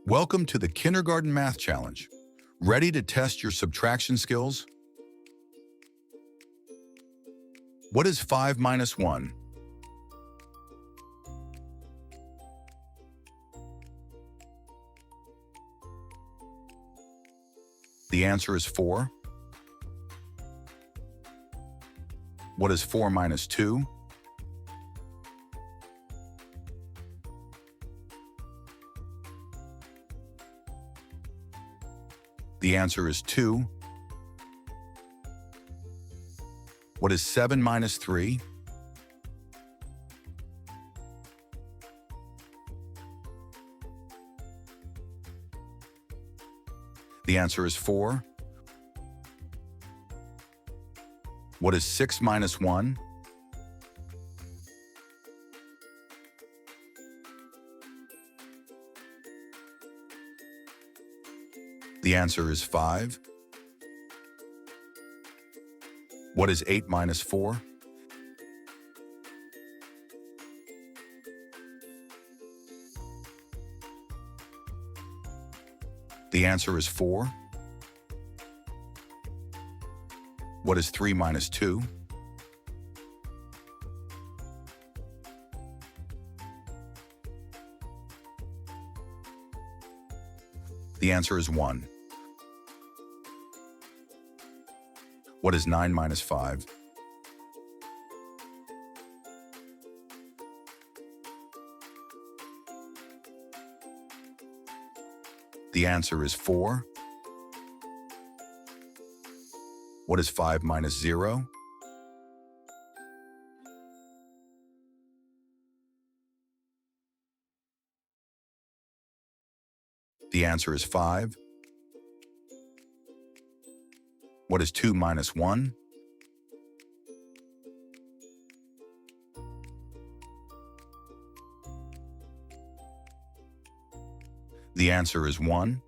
Welcome to the Kindergarten Math Challenge. Ready to test your subtraction skills? What is 5 minus 1? The answer is 4. What is 4 minus 2? The answer is 2. What is 7 minus 3? The answer is 4. What is 6 minus 1? The answer is 5. What is 8 minus 4? The answer is 4. What is 3 minus 2? The answer is 1. What is 9 minus 5? The answer is 4. What is 5 minus 0? The answer is 5. What is 2 minus 1? The answer is 1.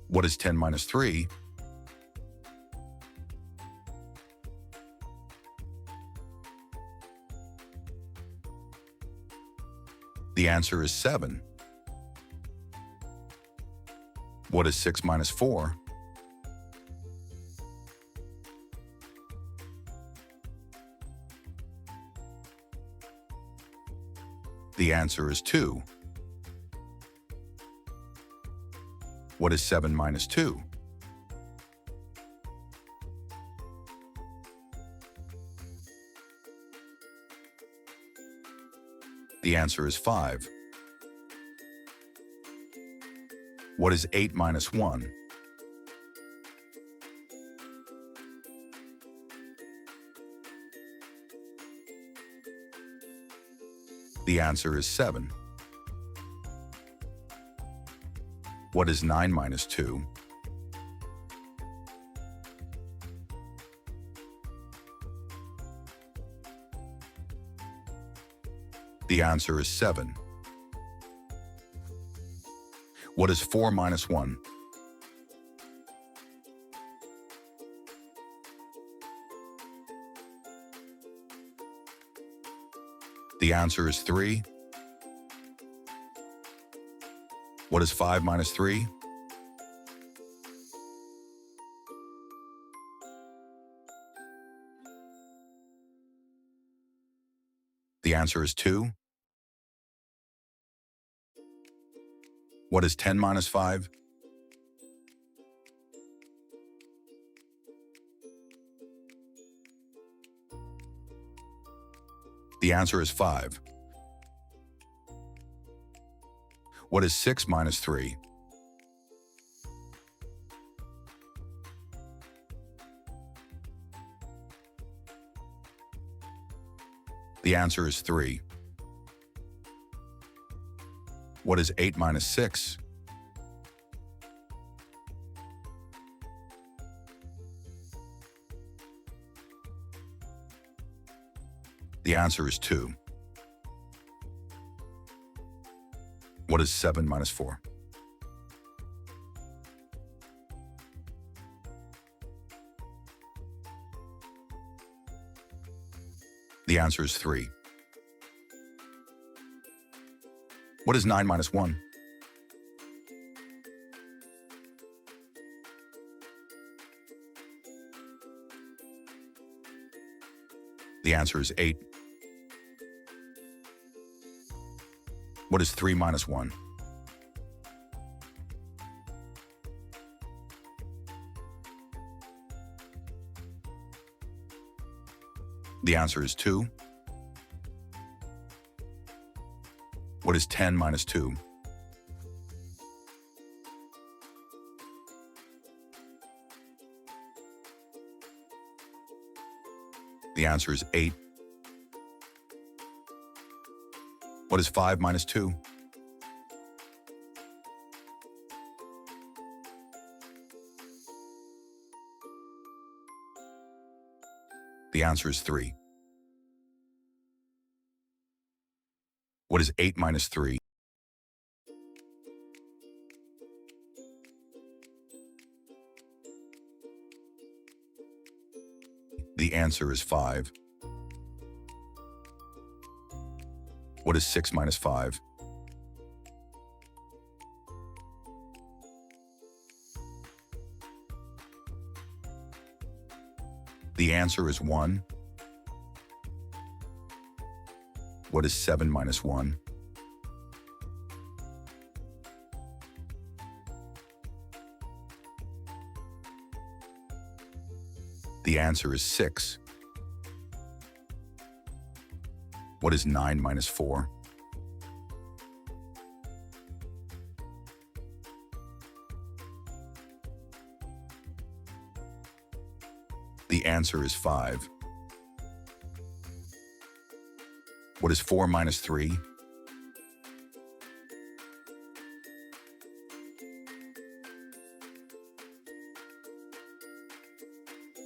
What is 10 minus 3? The answer is 7. What is 6 minus 4? The answer is 2. What is 7 minus 2? The answer is 5. What is 8 minus 1? The answer is 7. What is 9 minus 2? The answer is 7. What is 4 minus 1? The answer is 3. What is 5 minus 3? The answer is 2. What is 10 minus 5? The answer is 5. What is 6 minus 3? The answer is 3. What is 8 minus 6? The answer is 2. What is 7 minus 4? The answer is 3. What is 9 minus 1? The answer is 8. What is 3 minus 1? The answer is 2. What is 10 minus 2? The answer is 8. What is 5 minus 2? The answer is 3. What is 8 minus 3? The answer is 5. What is 6 minus 5? The answer is 1. What is 7 minus 1? The answer is 6. What is 9 minus 4? The answer is 5. What is 4 minus 3?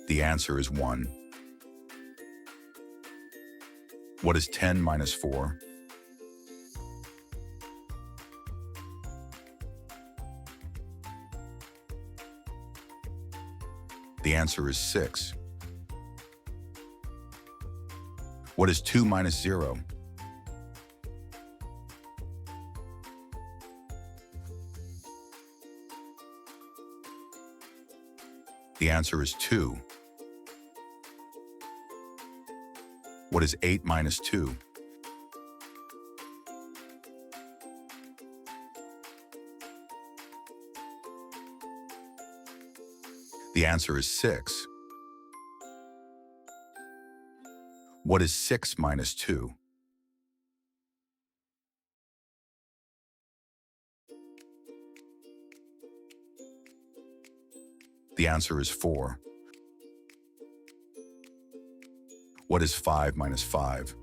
The answer is 1. What is 10 minus 4? The answer is 6. What is 2 minus 0? The answer is 2. What is 8 minus 2? The answer is 6. What is 6 minus 2? The answer is 4. What is 5 minus 5?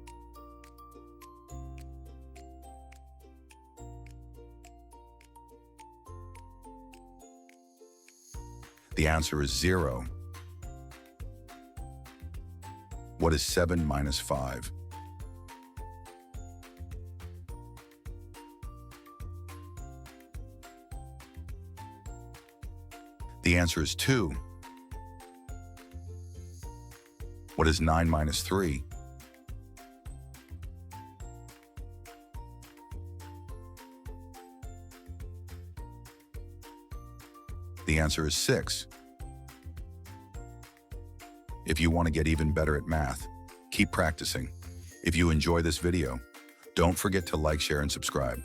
The answer is 0. What is 7 minus 5? The answer is 2. What is 9 minus 3? The answer is 6. If you want to get even better at math, keep practicing. If you enjoy this video, don't forget to like, share, and subscribe.